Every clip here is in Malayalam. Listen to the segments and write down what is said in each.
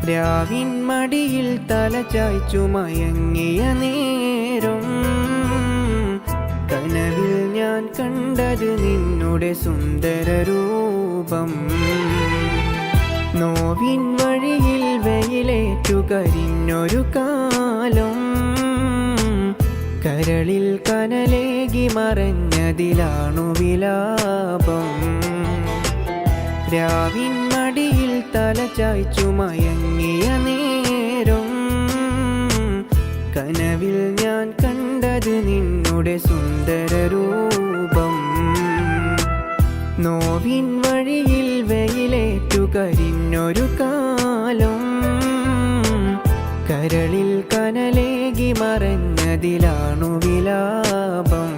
രാവിൻ മടിയിൽ തലചായ്ച്ചു മയങ്ങിയ നേരം കനവിൽ ഞാൻ കണ്ടത് നിന്നുടെ സുന്ദര രൂപം. നോവിൻ വഴിയിൽ വെയിലേറ്റു കരിഞ്ഞൊരു കാലം കരളിൽ കനലേകി മറഞ്ഞതിലാണു വിലാപം. രാവിൻ മടിയിൽ തലചായ്ച്ചു മയങ്ങിയ നേരം കനവിൽ ഞാൻ കണ്ടത് നിന്നുടെ സുന്ദര രൂപം. നോവിൻ വഴിയിൽ വെയിലേറ്റു കരിഞ്ഞൊരു കാലം കരളിൽ കനലേകി മറഞ്ഞതിലാണു വിലാപം.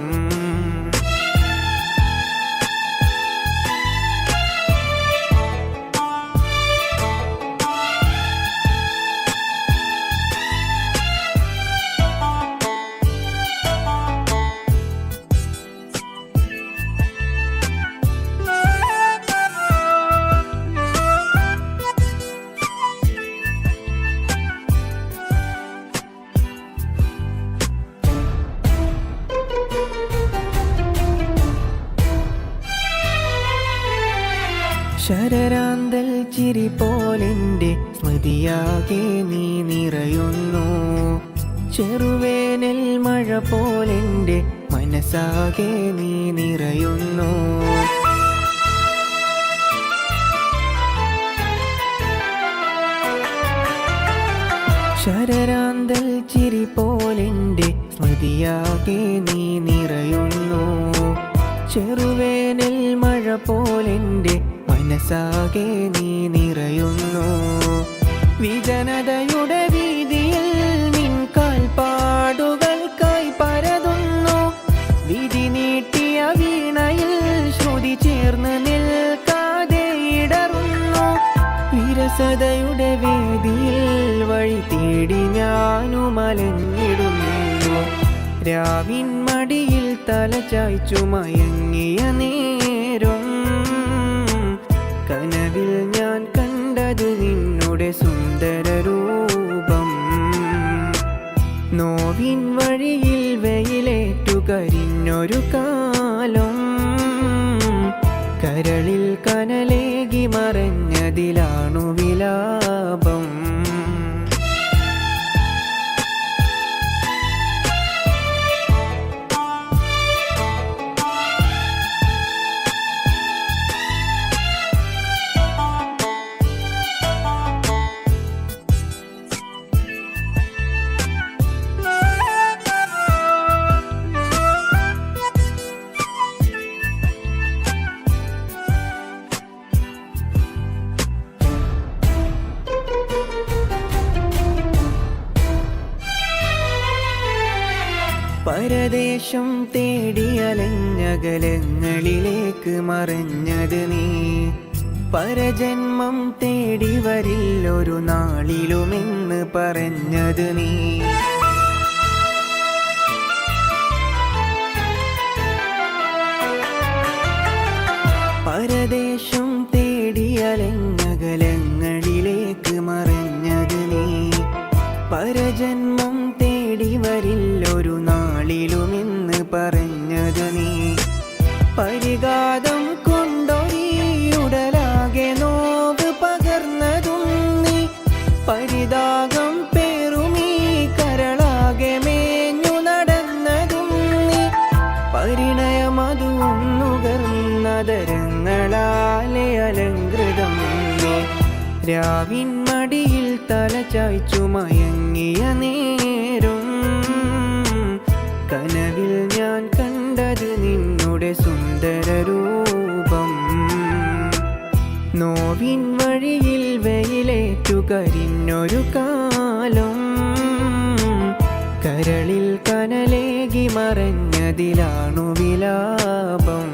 ശരരാന്തൽ ചിരി പോലെൻ്റെ സ്മൃതിയാകെ നീ നിറയുന്നു. ചെറുവേനൽ മഴ പോലെൻ്റെ മനസ്സാകെ നീ നിറയുന്നു. ശരരാന്തൽ ചിരി പോലെൻ്റെ സ്മൃതിയാകെ നീ നിറയുന്നു. ചെറുവേനൽ മഴ പോലെൻ്റെ മനസ്സാകെ നീ നിറയുന്നു. വിജനതയുടെ വീതിയിൽ നിൻ കാൽപ്പാടുകൾക്കായി പരതുന്നു. വിധി നീട്ടിയ വീണയിൽ ശ്രുതി ചേർന്ന് നിൽക്കാതെ ഇടറുന്നു. വിരസതയുടെ വേദിയിൽ വഴി തേടി ഞാനും അലഞ്ഞിടുന്നു. രാവിൻ മടിയിൽ തലചായ്ച്ചു മയങ്ങിയ നേരം കനവിൽ ഞാൻ കണ്ടത് നിന്നുടെ സുന്ദര രൂപം. നോവിൻ വഴിയിൽ വെയിലേറ്റു കരിഞ്ഞൊരു കാലം കരളിൽ കനലേകി മറഞ്ഞതിലാണു വിലാപം. പരദേശം തേടി അലഞ്ഞകലങ്ങളിലേക്ക് മറഞ്ഞത് നീ. പരജന്മം തേടി വരില്ലൊരു നാളിലുമെന്ന് പറഞ്ഞത് നീ. പരദേശം തേടി അലഞ്ഞകലങ്ങളിലേക്ക് മറഞ്ഞത് നീ. പരജന്മം തേടി വരില്ലൊരു നാളിലുമെന്ന് പറഞ്ഞത് നീ. പരിഘാതം കൊണ്ടൊരിയുടലാകെ നോവ് പകർന്നതും നീ. പരിതാകം പേറുമീ കരളാകെ മേഞ്ഞു നടന്നതും നീ. പരിണയമതും നുകർന്നതരങ്ങളാലെ അലങ്കൃതം നീ. രാവിൻ മടിയിൽ തലചായ്ച്ചു മയങ്ങിയ നേരം കനവിൽ ഞാൻ കണ്ടത് നിന്നുടെ സുന്ദര രൂപം. നോവിൻ വഴിയിൽ വെയിലേറ്റു കരിഞ്ഞൊരു കാലം കരളിൽ കനലേകി മറഞ്ഞതിലാണു വിലാപം.